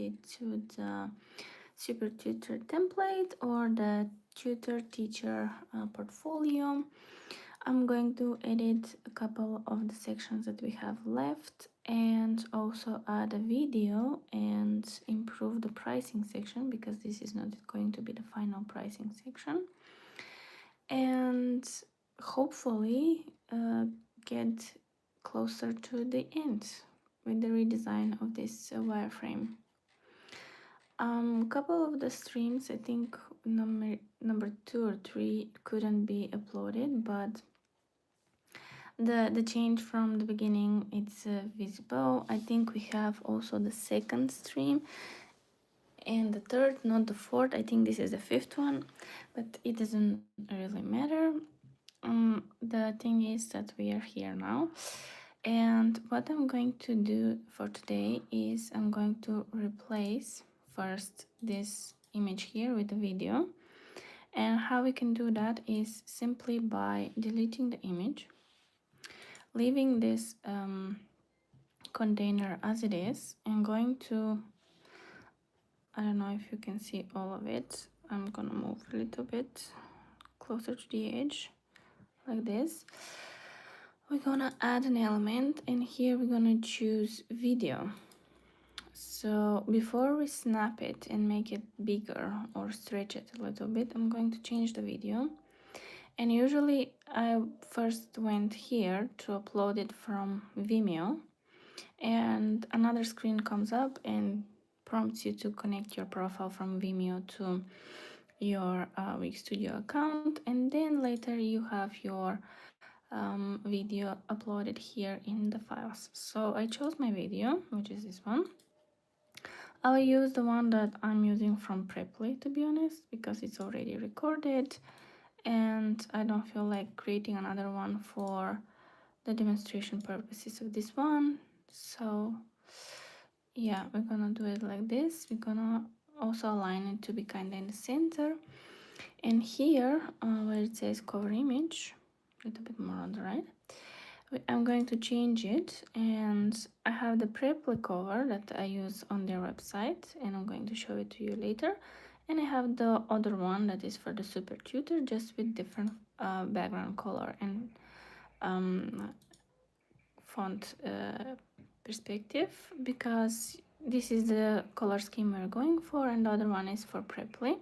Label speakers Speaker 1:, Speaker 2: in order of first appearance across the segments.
Speaker 1: it to the Super Tutor template or the Tutor Teacher portfolio. I'm going to edit a couple of the sections that we have left and also add a video and improve the pricing section, because this is not going to be the final pricing section, and hopefully get closer to the end with the redesign of this wireframe. A couple of the streams, I think number 2 or 3 couldn't be uploaded, but the change from the beginning, it's visible. I think we have also the second stream and the third, not the fourth. I think this is the fifth one, but it doesn't really matter. The thing is that we are here now, and what I'm going to do for today is I'm going to replace first this image here with the video. And how we can do that is simply by deleting the image, leaving this container as it is, and going to, I don't know if you can see all of it. I'm gonna move a little bit closer to the edge like this. We're gonna add an element, and here we're gonna choose video. So before we snap it and make it bigger or stretch it a little bit, I'm going to change the video. And usually I first went here to upload it from Vimeo, and another screen comes up and prompts you to connect your profile from Vimeo to your Wix Studio account, and then later you have your video uploaded here in the files. So I chose my video, which is this one. I'll use the one that I'm using from Preply, to be honest, because it's already recorded and I don't feel like creating another one for the demonstration purposes of this one. So yeah, we're gonna do it like this. We're gonna also align it to be kind of in the center, and here where it says cover image, a little bit more on the right, I'm going to change it, and I have the Preply cover that I use on their website, and I'm going to show it to you later. And I have the other one that is for the Super Tutor, just with different background color and font perspective, because this is the color scheme we're going for, and the other one is for Preply.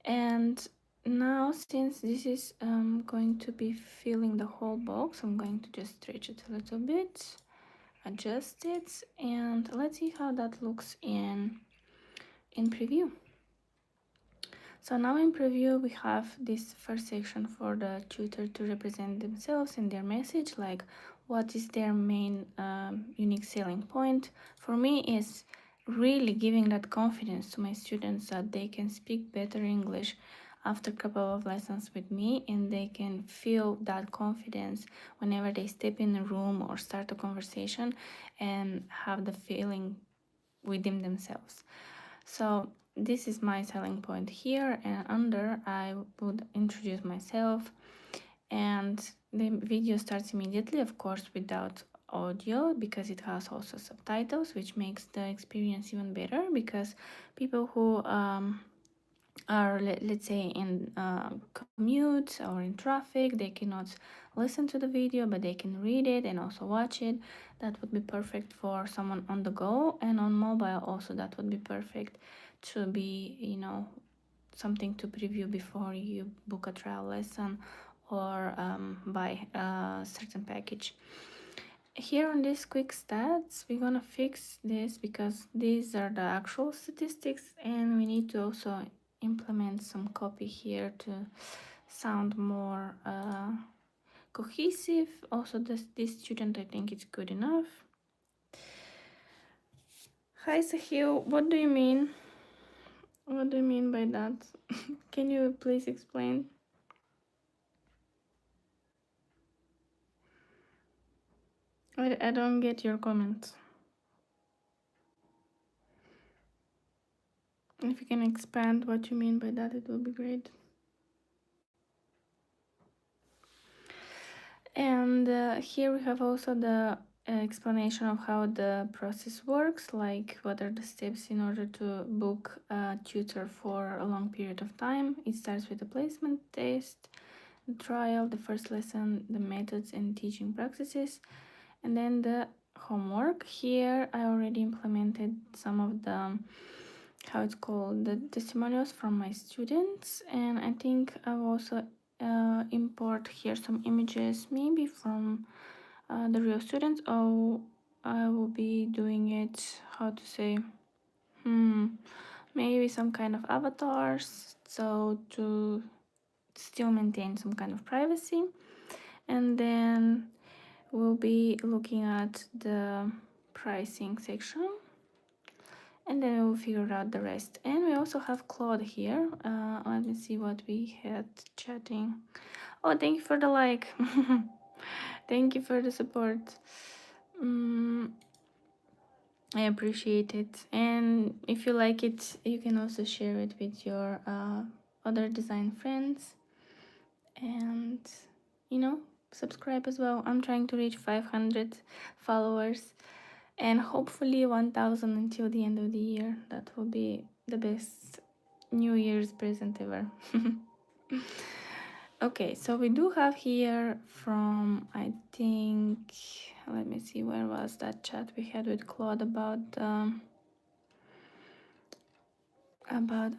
Speaker 1: And now, since this is going to be filling the whole box, I'm going to just stretch it a little bit, adjust it, and let's see how that looks in preview. So now in preview we have this first section for the tutor to represent themselves and their message, like what is their main unique selling point. For me, is really giving that confidence to my students that they can speak better English after a couple of lessons with me, and they can feel that confidence whenever they step in a room or start a conversation and have the feeling within themselves. So this is my selling point here, and under I would introduce myself, and the video starts immediately, of course without audio, because it has also subtitles, which makes the experience even better, because people who are, let's say, in commute or in traffic, they cannot listen to the video, but they can read it and also watch it. That would be perfect for someone on the go, and on mobile also that would be perfect to be, you know, something to preview before you book a trial lesson or buy a certain package. Here on these quick stats, we're gonna fix this, because these are the actual statistics, and we need to also implement some copy here to sound more cohesive. Also, this student, I think it's good enough. Hi Sahil, what do you mean? What do you mean by that? Can you please explain? I don't get your comment. If you can expand what you mean by that, it will be great. And here we have also the explanation of how the process works, like what are the steps in order to book a tutor for a long period of time. It starts with the placement test, the trial, the first lesson, the methods and teaching practices, and then the homework. Here I already implemented some of the, how it's called, the testimonials from my students, and I think I've also import here some images, maybe from the real students. Oh, I will be doing it, how to say, maybe some kind of avatars, so to still maintain some kind of privacy. And then we'll be looking at the pricing section, and then we'll figure out the rest. And we also have Claude here. Let me see what we had chatting. Oh, thank you for the like. Thank you for the support. I appreciate it. And if you like it, you can also share it with your other design friends. And, you know, subscribe as well. I'm trying to reach 500 followers and hopefully 1000 until the end of the year. That will be the best New Year's present ever. Okay, so we do have here from, I think, let me see, where was that chat we had with Claude about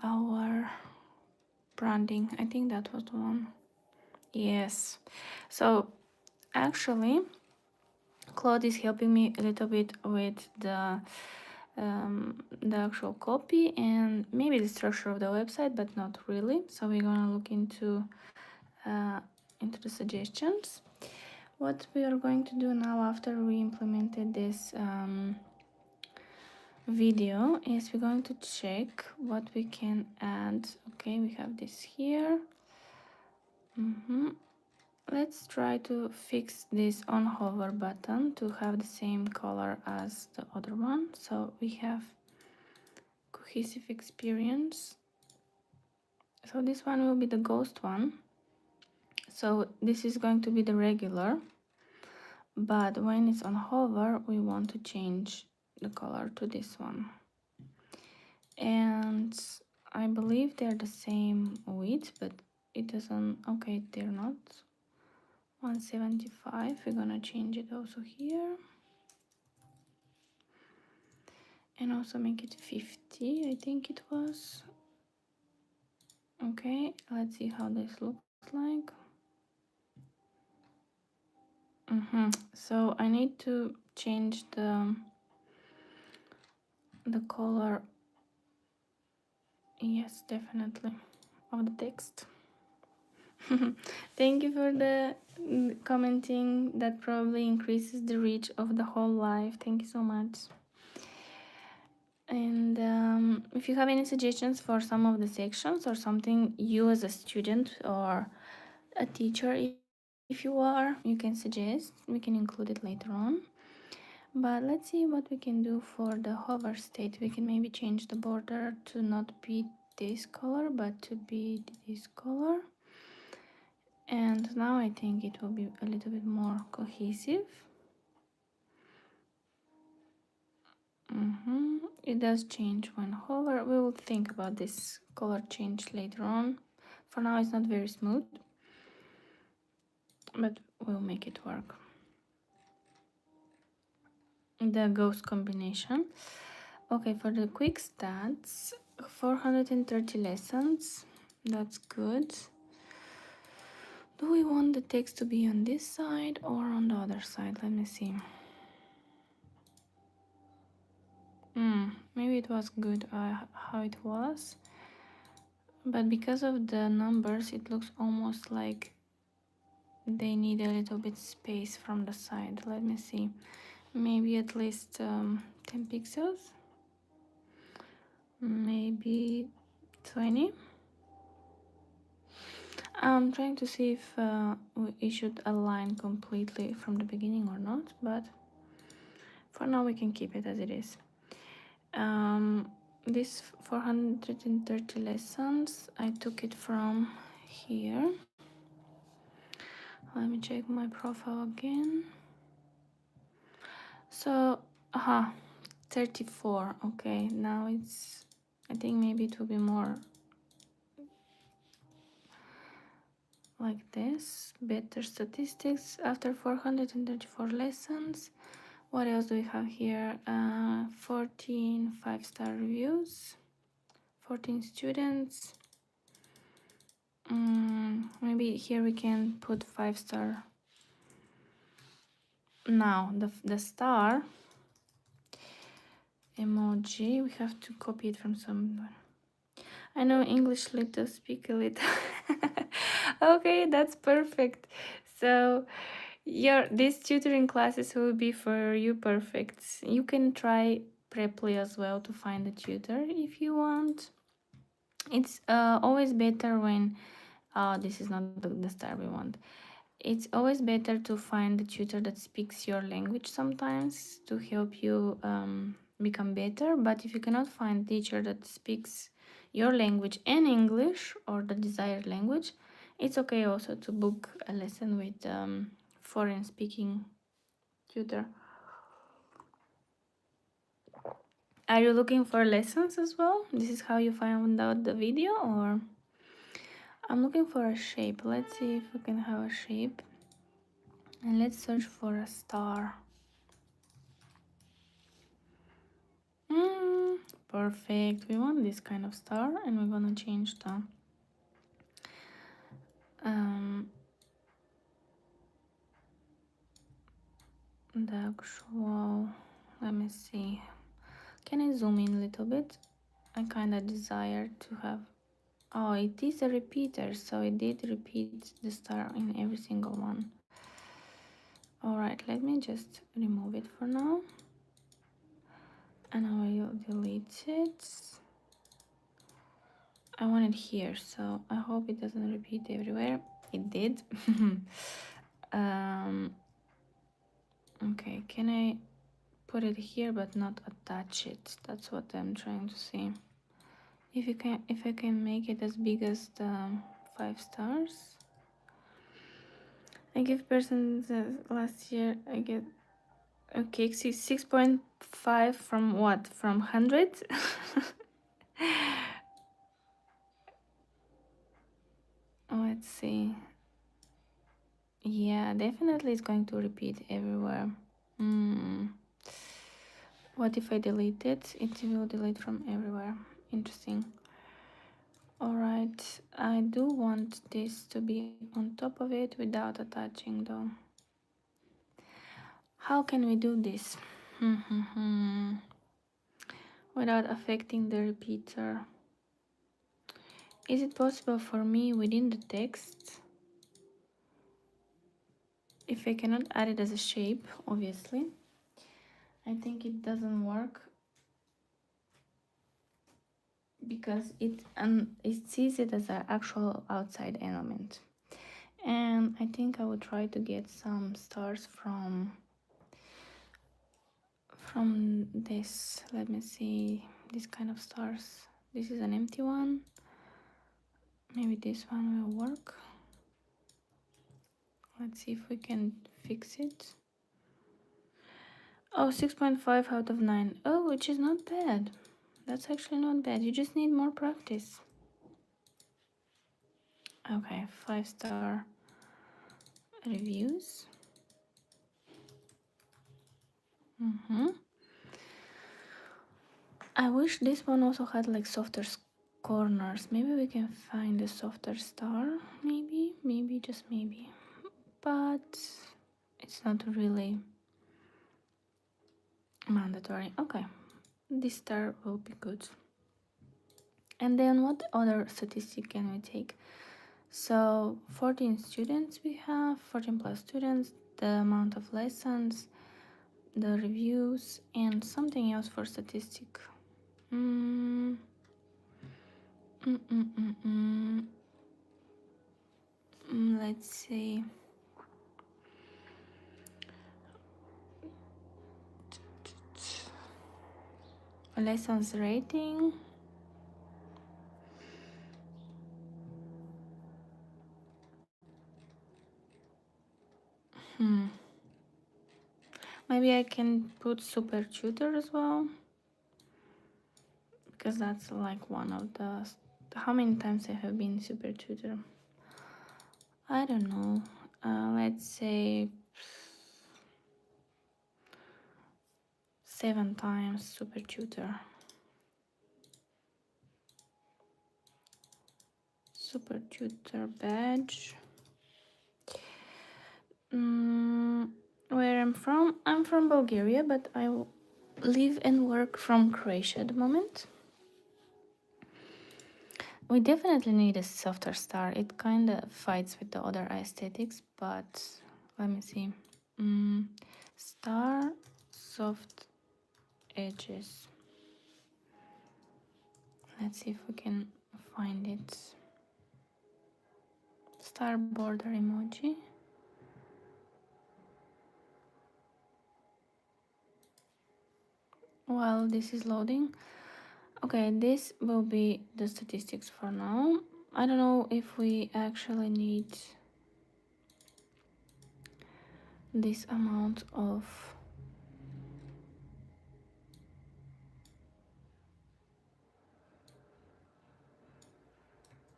Speaker 1: our branding. I think that was the one. Yes. So actually, Claude is helping me a little bit with the actual copy and maybe the structure of the website, but not really. So we're gonna look into the suggestions. What we are going to do now after we implemented this video is we're going to check what we can add. Okay, we have this here. Let's try to fix this on hover button to have the same color as the other one. So we have cohesive experience. So this one will be the ghost one. So this is going to be the regular, but when it's on hover, we want to change the color to this one. And I believe they're the same width, but it doesn't, okay, they're not. 175, we're gonna change it also here. And also make it 50, I think it was. Okay, let's see how this looks like. So I need to change the color, yes, definitely, of the text. Thank you for the commenting. That probably increases the reach of the whole live. Thank you so much. And if you have any suggestions for some of the sections or something you as a student or a teacher, if you are, you can suggest, we can include it later on. But let's see what we can do for the hover state. We can maybe change the border to not be this color but to be this color, and now I think it will be a little bit more cohesive. It does change when hover. We will think about this color change later on. For now it's not very smooth, but we'll make it work. The ghost combination. Okay, for the quick stats, 430 lessons, that's good. Do we want the text to be on this side or on the other side? Let me see. Maybe it was good how it was, but because of the numbers it looks almost like they need a little bit space from the side. Let me see, maybe at least 10 pixels, maybe 20. I'm trying to see if we should align completely from the beginning or not, but for now we can keep it as it is. This 430 lessons, I took it from here. Let me check my profile again. So, 34. Okay, now it's, I think maybe it will be more like this. Better statistics after 434 lessons. What else do we have here? 14 5-star reviews, 14 students. Maybe here we can put 5-star. Now the star emoji, we have to copy it from someone. I know English little, speak a little. Okay, that's perfect. So these tutoring classes will be for you perfect. You can try Preply as well to find a tutor if you want. It's always better when this is not the star we want. It's always better to find a tutor that speaks your language sometimes to help you become better. But if you cannot find a teacher that speaks your language and English or the desired language, it's okay also to book a lesson with foreign speaking tutor. Are you looking for lessons as well? This is how you found out the video, or I'm looking for a shape. Let's see if we can have a shape. And let's search for a star. Perfect. We want this kind of star, and we're gonna change the actual. Let me see. Can I zoom in a little bit? I kind of desire to have. Oh, it is a repeater, so it did repeat the star in every single one. All right, let me just remove it for now, and I will delete it. I want it here, so I hope it doesn't repeat everywhere. It did. Okay, can I put it here but not attach it? That's what I'm trying to see. If I can make it as big as the 5 stars. I give persons last year I get okay 6.5 from what? From 100? Let's see. Yeah, definitely it's going to repeat everywhere. What if I delete it? It will delete from everywhere. Interesting. Alright, I do want this to be on top of it without attaching though. How can we do this? Without affecting the repeater. Is it possible for me within the text? If I cannot add it as a shape, obviously, I think it doesn't work because it sees it as an actual outside element. And I think I will try to get some stars from this. Let me see, this kind of stars. This is an empty one. Maybe this one will work. Let's see if we can fix it. Oh, 6.5 out of 9. Oh, which is not bad. That's actually not bad. You just need more practice. Okay, 5-star reviews. I wish this one also had like softer corners. Maybe we can find a softer star. Maybe, just maybe. But it's not really mandatory. Okay, this star will be good. And then what other statistic can we take? So 14 students we have, 14 plus students, the amount of lessons, the reviews, and something else for statistic. Let's see. Lessons rating. Maybe I can put super tutor as well, because that's like one of the... How many times I have been super tutor? I don't know. Let's say 7 times super tutor. Super tutor badge. Where I'm from? I'm from Bulgaria, but I live and work from Croatia at the moment. We definitely need a softer star. It kind of fights with the other aesthetics, but let me see. Star, soft edges. Let's see if we can find it. Star border emoji. While this is loading. Okay, this will be the statistics for now. I don't know if we actually need this amount of...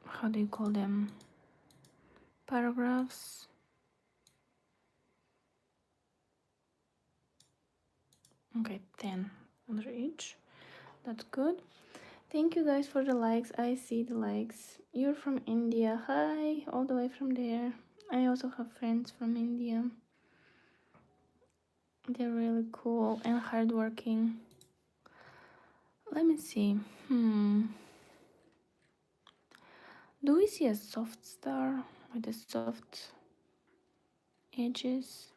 Speaker 1: How do you call them? Paragraphs. Okay, 10 under each. That's good. Thank you guys for the likes. I see the likes. You're from India. Hi, all the way from there. I also have friends from India. They're really cool and hardworking. Let me see. Do we see a soft star with the soft edges?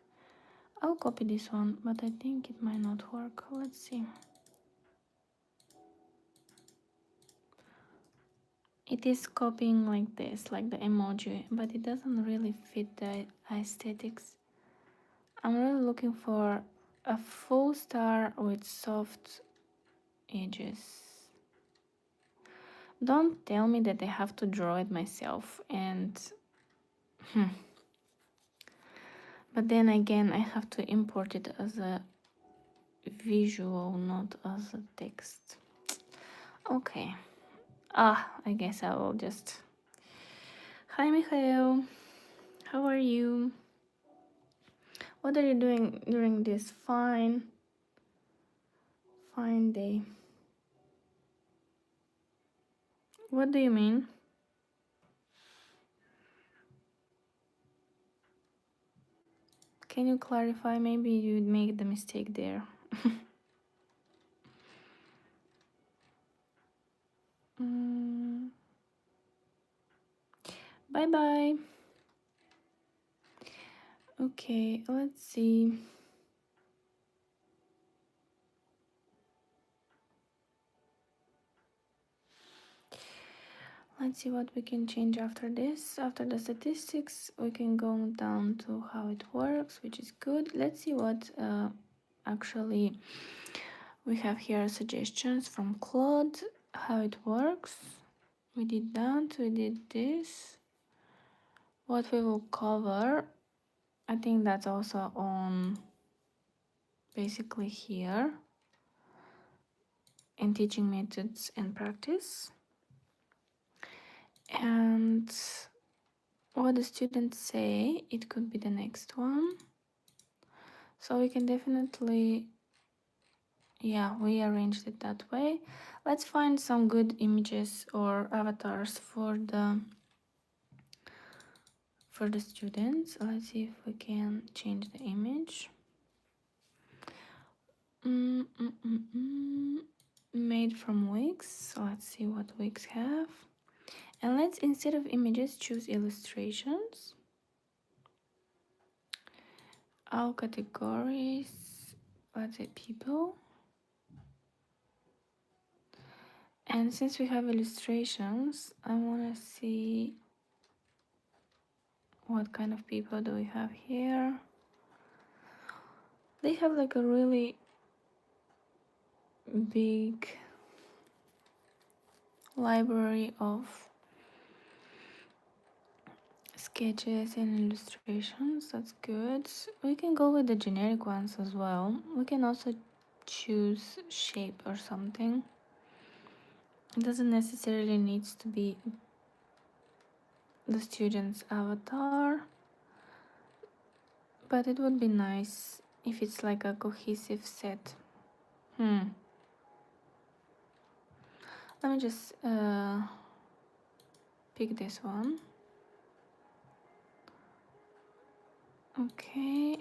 Speaker 1: I'll copy this one, but I think it might not work. Let's see. It is copying like this, like the emoji, but it doesn't really fit the aesthetics. I'm really looking for a full star with soft edges. Don't tell me that I have to draw it myself and... But then again, I have to import it as a visual, not as a text. Okay. I guess I will just... Hi, Mikhail. How are you? What are you doing during this fine day? What do you mean? Can you clarify? Maybe you made the mistake there. Bye bye. Okay, let's see. Let's see what we can change after this. After the statistics, we can go down to how it works, which is good. Let's see what actually we have here. Suggestions from Claude, how it works. We did that, we did this. What we will cover, I think that's also on basically here in teaching methods and practice. And what the students say, it could be the next one. So we can definitely, yeah, we arranged it that way. Let's find some good images or avatars for the students. Let's see if we can change the image. Made from Wix. So let's see what Wix have. And let's, instead of images, choose illustrations. All categories, let's say people. And since we have illustrations, I want to see what kind of people do we have here. They have like a really big library of sketches and illustrations. That's good. We can go with the generic ones as well. We can also choose shape or something. It doesn't necessarily needs to be the student's avatar, but it would be nice if it's like a cohesive set. Let me just pick this one. Okay,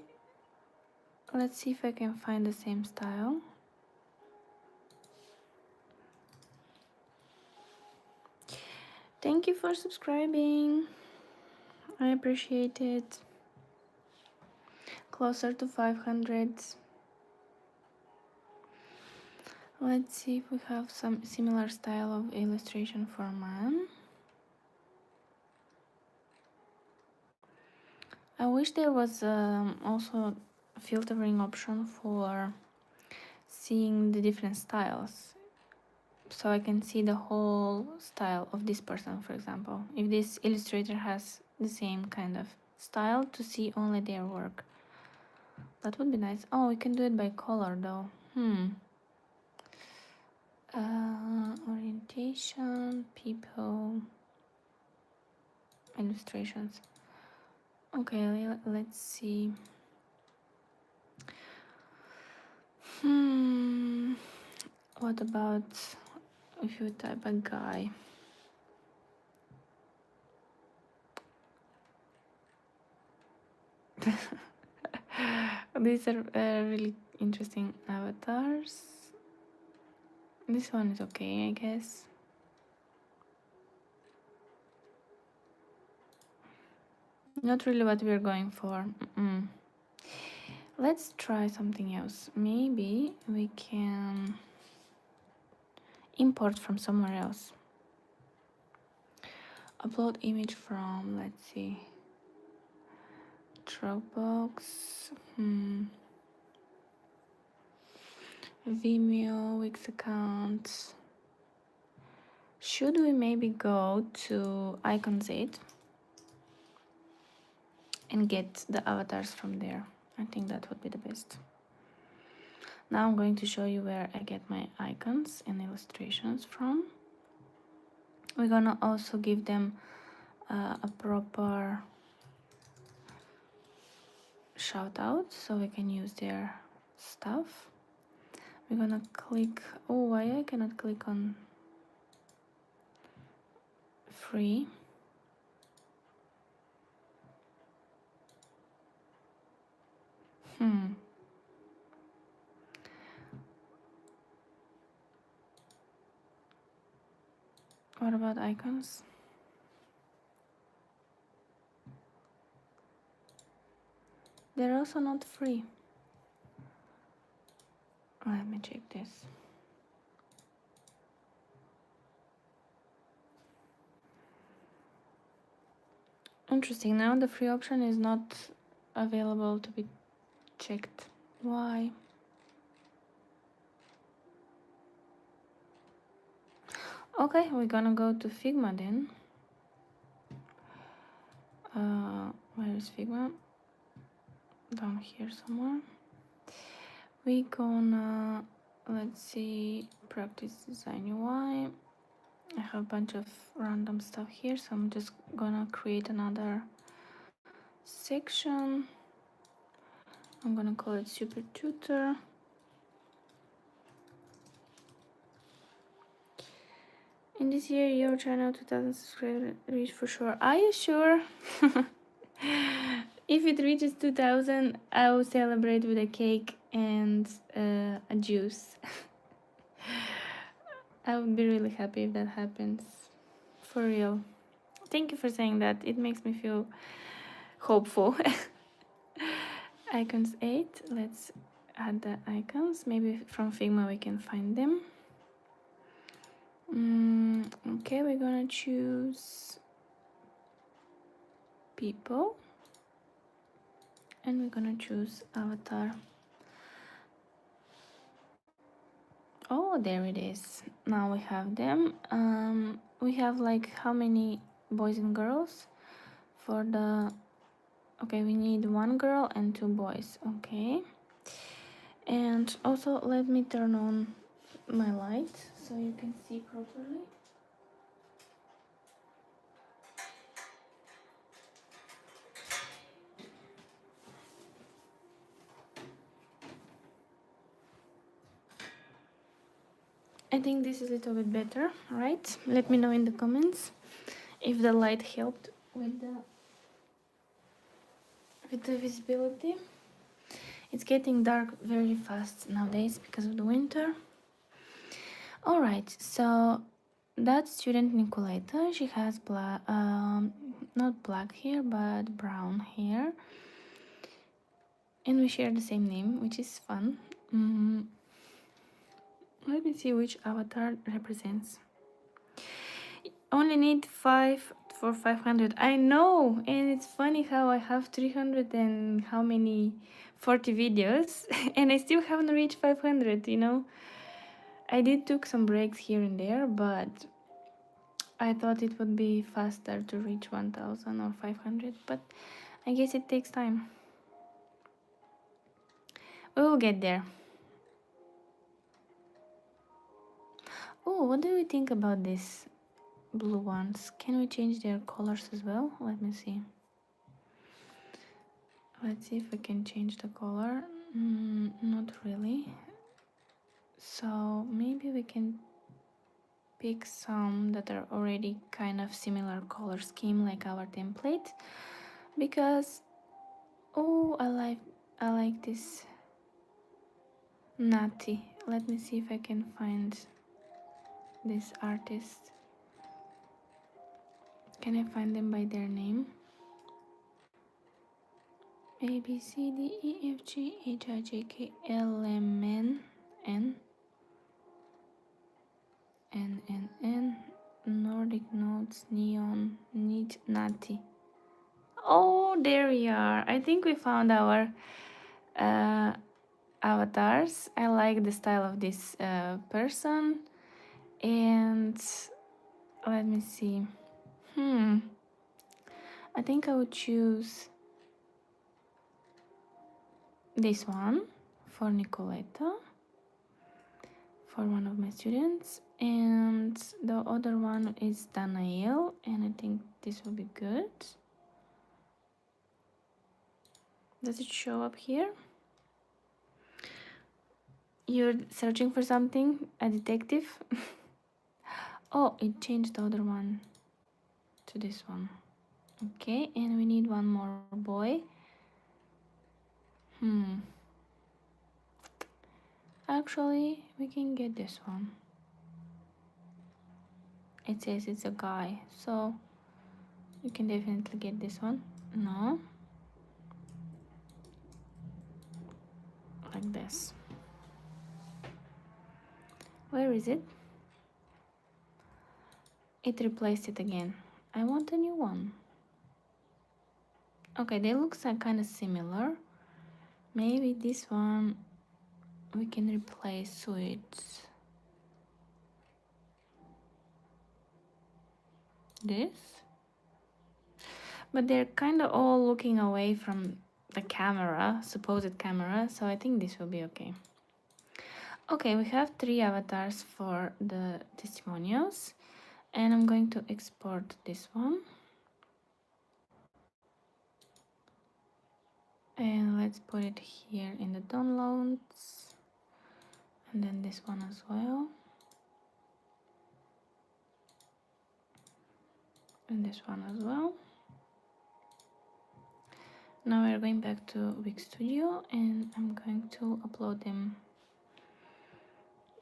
Speaker 1: let's see if I can find the same style. Thank you for subscribing. I appreciate it. Closer to 500. Let's see if we have some similar style of illustration for man. I wish there was also a filtering option for seeing the different styles, so I can see the whole style of this person, for example. If this illustrator has the same kind of style, to see only their work. That would be nice. Oh, we can do it by color though. Orientation, people, illustrations. Okay, let's see. What about if you type a guy? These are really interesting avatars. This one is okay, I guess. Not really what we're going for. Let's try something else. Maybe we can import from somewhere else. Upload image from, let's see, Dropbox, Vimeo, Wix account. Should we maybe go to Icons 8 and get the avatars from there? I think that would be the best. Now I'm going to show you where I get my icons and illustrations from. We're gonna also give them a proper shout out so we can use their stuff. We're gonna click, oh, why I cannot click on free? What about icons? They're also not free. Let me check this. Interesting, now the free option is not available to be checked. Why? Okay, we're gonna go to Figma then. Where is Figma? Down here somewhere. We gonna, let's see, practice design UI. I have a bunch of random stuff here, so I'm just gonna create another section. I'm gonna call it Super Tutor. In this year, your channel 2000 subscribers reach for sure. Are you sure? If it reaches 2000, I will celebrate with a cake and a juice. I would be really happy if that happens. For real. Thank you for saying that. It makes me feel hopeful. Icons 8. Let's add the icons. Maybe from Figma we can find them. Okay, we're gonna choose people. And we're gonna choose avatar. Oh, there it is. Now we have them. We have like how many boys and girls? For the okay, we need 1 girl and 2 boys. Okay, and also let me turn on my light so you can see properly. I think this is a little bit better, right? Let me know in the comments if the light helped with the visibility. It's getting dark very fast nowadays because of the winter. All right, so that student Nikoleta, she has not black hair but brown hair, and we share the same name, which is fun. Let me see which avatar represents. Only need 5 for 500. I know, and it's funny how I have 300 and how many 40 videos and I still haven't reached 500, you know. I did took some breaks here and there, but I thought it would be faster to reach 1000 or 500, but I guess it takes time. We will get there. Oh, what do we think about this blue ones? Can we change their colors as well? Let me see. Let's see if we can change the color. Not really. So maybe we can pick some that are already kind of similar color scheme like our template, because oh, I like this Nati. Let me see if I can find this artist. Can I find them by their name? A B C D E F G H I J K L M N Nordic Notes Neon Neat Nati. Oh, there we are. I think we found our avatars. I like the style of this person, and let me see. I think I would choose this one for Nikoleta, for one of my students, and the other one is Danael, and I think this will be good. Does it show up here? You're searching for something? A detective? Oh, it changed the other one to this one. Okay, and we need one more boy. Actually, we can get this one. It says it's a guy, so you can definitely get this one. No. Like this. Where is it? It replaced it again. I want a new one. Okay, they look kind of similar. Maybe this one we can replace with this. But they're kind of all looking away from the camera, supposed camera, so I think this will be okay. Okay, we have 3 avatars for the testimonials, and I'm going to export this one. And let's put it here in the downloads, and then this one as well, and this one as well. Now we're going back to Wix Studio, and I'm going to upload them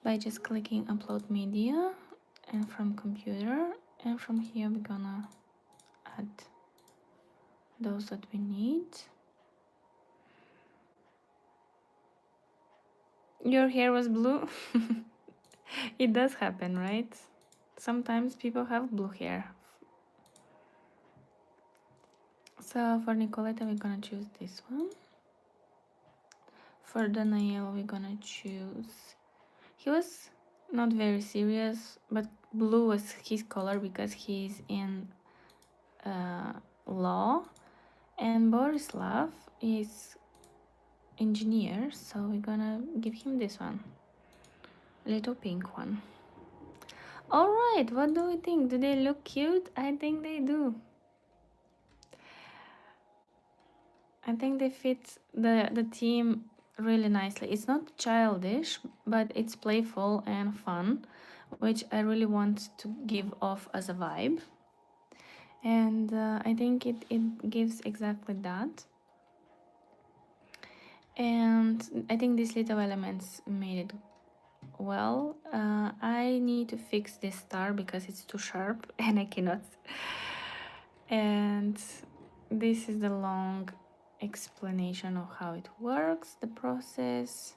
Speaker 1: by just clicking upload media, and from computer, and from here we're gonna add those that we need. Your hair was blue? It does happen, right? Sometimes people have blue hair. So for Nikoleta, we're gonna choose this one. For Daniel, we're gonna choose... He was not very serious, but blue was his color because he's in law, and Borislav is engineer, so we're gonna give him this one, little pink one. All right, what do we think? Do they look cute? I think they do. I think they fit the theme really nicely. It's not childish, but it's playful and fun, which I really want to give off as a vibe. And I think it gives exactly that. And I think these little elements made it well. I need to fix this star because it's too sharp and I cannot. And this is the long explanation of how it works, the process,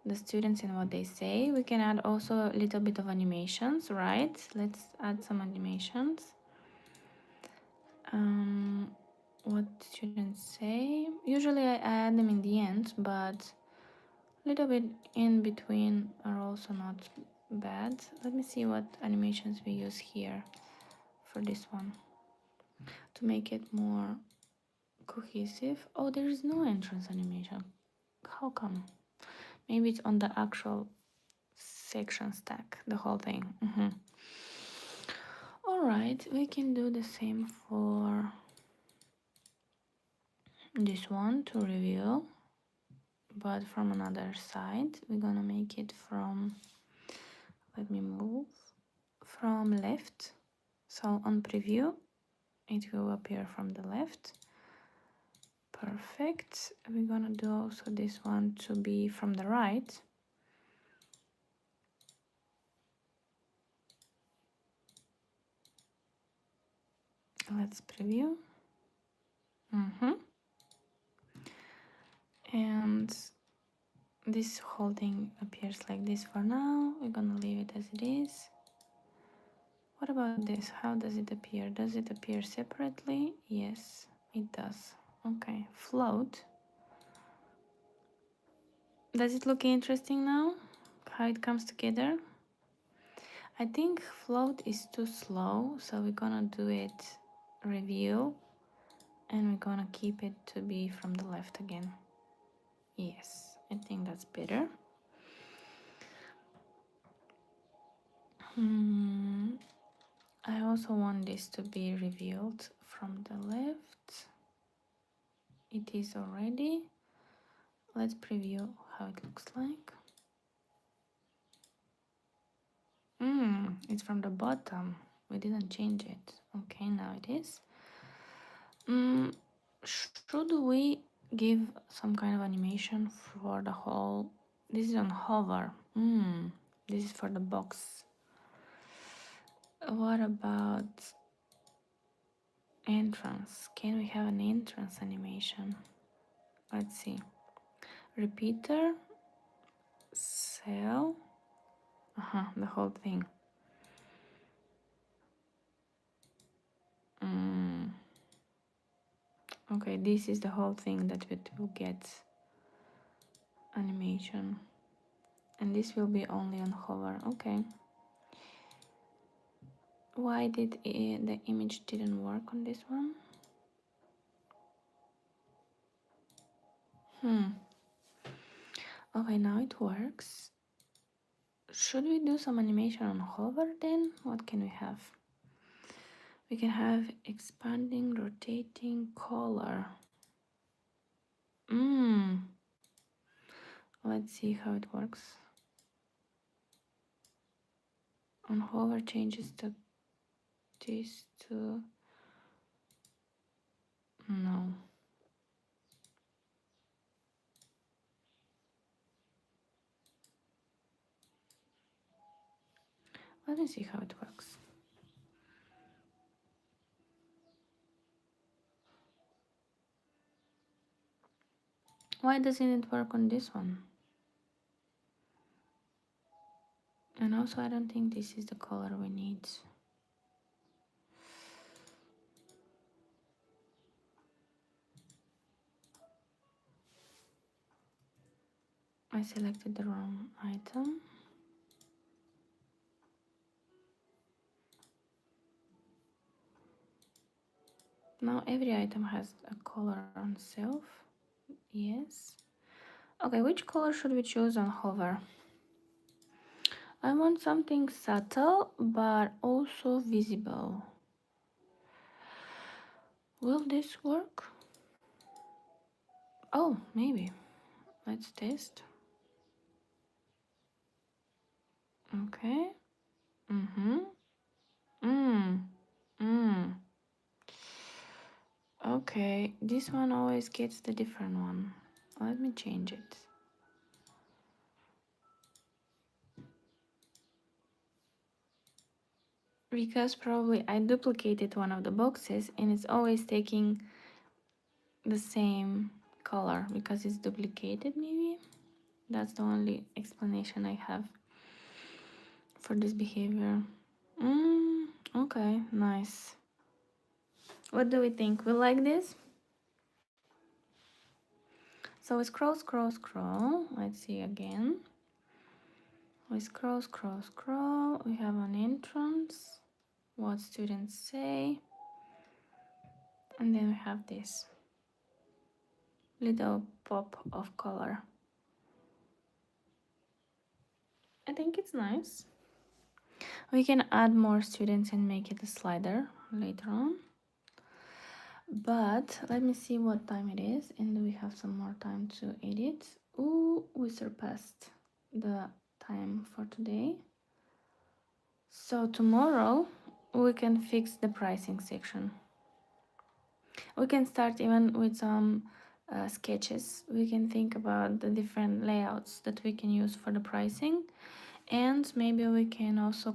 Speaker 1: the students and what they say. We can add also a little bit of animations, right? Let's add some animations. What students say? Usually I add them in the end, but a little bit in between are also not bad. Let me see what animations we use here for this one to make it more cohesive. Oh, there is no entrance animation. How come? Maybe it's on the actual section stack, the whole thing. All right, we can do the same for this one to review, but from another side. We're gonna make it from, let me move, from left. So on preview, it will appear from the left. Perfect. We're gonna do also this one to be from the right. Let's preview. And this whole thing appears like this for now. We're gonna leave it as it is. What about this? How does it appear? Does it appear separately? Yes, it does. Okay, float. Does it look interesting now? How it comes together? I think float is too slow, so we're gonna do it review and we're gonna keep it to be from the left again. Yes, I think that's better. I also want this to be revealed from the left. It is already. Let's preview how it looks like. It's from the bottom. We didn't change it. Okay, now it is. Should we give some kind of animation for the whole? This is on hover. This is for the box. What about entrance? Can we have an entrance animation? Let's see. Repeater, cell, the whole thing. Okay, this is the whole thing that it will get animation. And this will be only on hover. Okay. Why did the image didn't work on this one? Okay, now it works. Should we do some animation on hover then? What can we have? We can have expanding, rotating, color. Let's see how it works. On hover changes to this to no. Let me see how it works. Why doesn't it work on this one? And also I don't think this is the color we need. I selected the wrong item. Now every item has a color on self. Yes. Okay, which color should we choose on hover? I want something subtle but also visible. Will this work? Oh, maybe. Let's test. Okay. Mm-hmm. Mm. Mm. Okay, this one always gets the different one. Let me change it. Because probably I duplicated one of the boxes and it's always taking the same color because it's duplicated, maybe. That's the only explanation I have for this behavior. Okay, nice. What do we think? We like this? So we scroll, scroll, scroll. Let's see again. We scroll, scroll, scroll. We have an entrance. What students say. And then we have this little pop of color. I think it's nice. We can add more students and make it a slider later on. But let me see what time it is and we have some more time to edit. Ooh, we surpassed the time for today. So tomorrow we can fix the pricing section. We can start even with some sketches. We can think about the different layouts that we can use for the pricing, and maybe we can also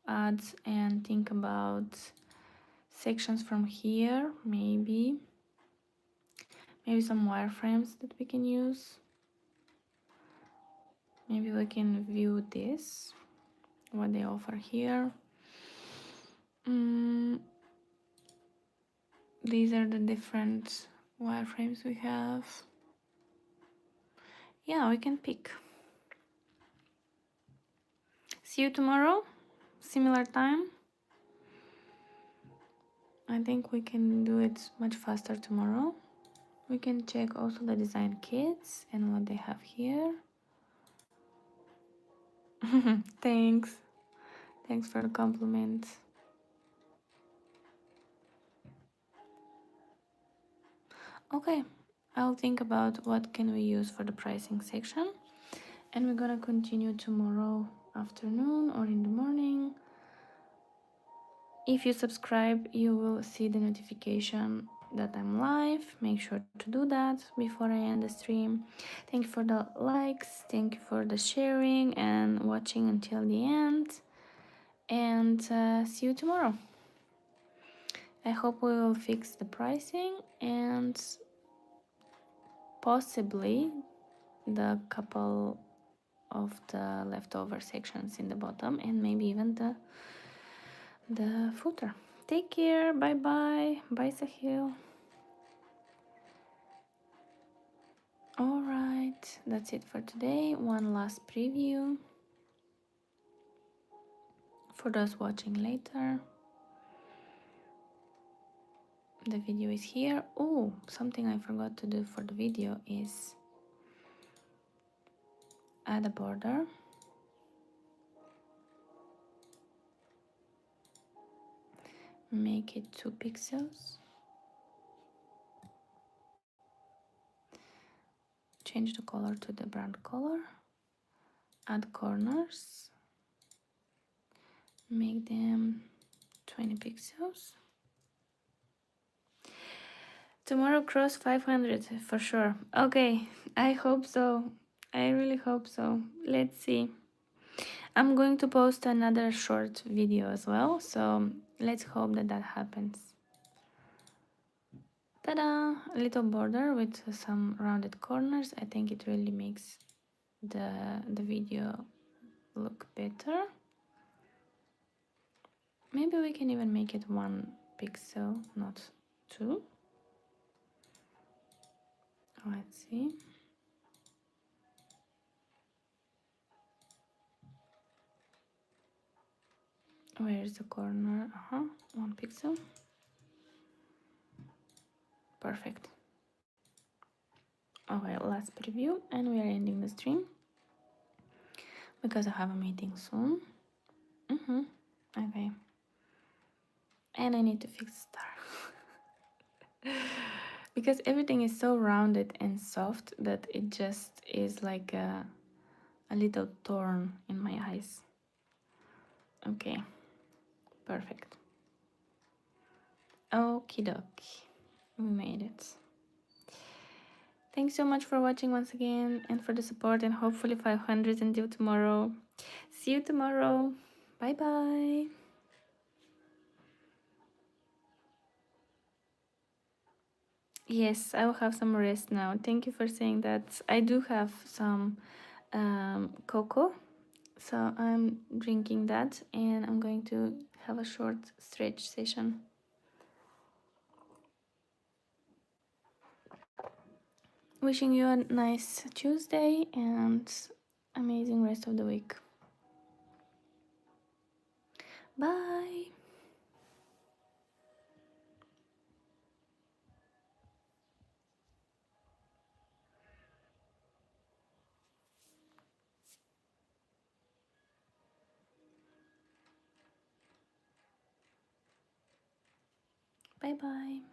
Speaker 1: add and think about sections from here, maybe some wireframes that we can use. Maybe we can view this, what they offer here. These are the different wireframes we have. Yeah, we can pick. See you tomorrow, similar time. I think we can do it much faster tomorrow. We can check also the design kits and what they have here. Thanks. Thanks for the compliment. Okay, I'll think about what can we use for the pricing section. And we're gonna continue tomorrow afternoon or in the morning. If you subscribe, you will see the notification that I'm live. Make sure to do that before I end the stream. Thank you for the likes, thank you for the sharing and watching until the end. And see you tomorrow. I hope we will fix the pricing and possibly the couple of the leftover sections in the bottom and maybe even the footer. Take care. Bye bye. Bye, Sahil. All right, that's it for today. One last preview for those watching later. The video is here. Oh, something I forgot to do for the video is add a border. Make it 2 pixels. Change the color to the brand color. Add corners. Make them 20 pixels. Tomorrow cross 500 for sure. Okay, I hope so. I really hope so. Let's see. I'm going to post another short video as well, so let's hope that happens. Ta-da! A little border with some rounded corners. I think it really makes the video look better. Maybe we can even make it 1 pixel, not 2. Let's see. Where is the corner? 1 pixel. Perfect. Okay, last preview, and we are ending the stream because I have a meeting soon. Okay. And I need to fix star. Because everything is so rounded and soft that it just is like a little thorn in my eyes. Okay, perfect. Okie dokie, we made it. Thanks so much for watching once again and for the support, and hopefully 500 until tomorrow. See you tomorrow. Bye bye. Yes, I will have some rest now. Thank you for saying that. I do have some cocoa, so I'm drinking that, and I'm going to have a short stretch session. Wishing you a nice Tuesday and amazing rest of the week. Bye. Bye bye.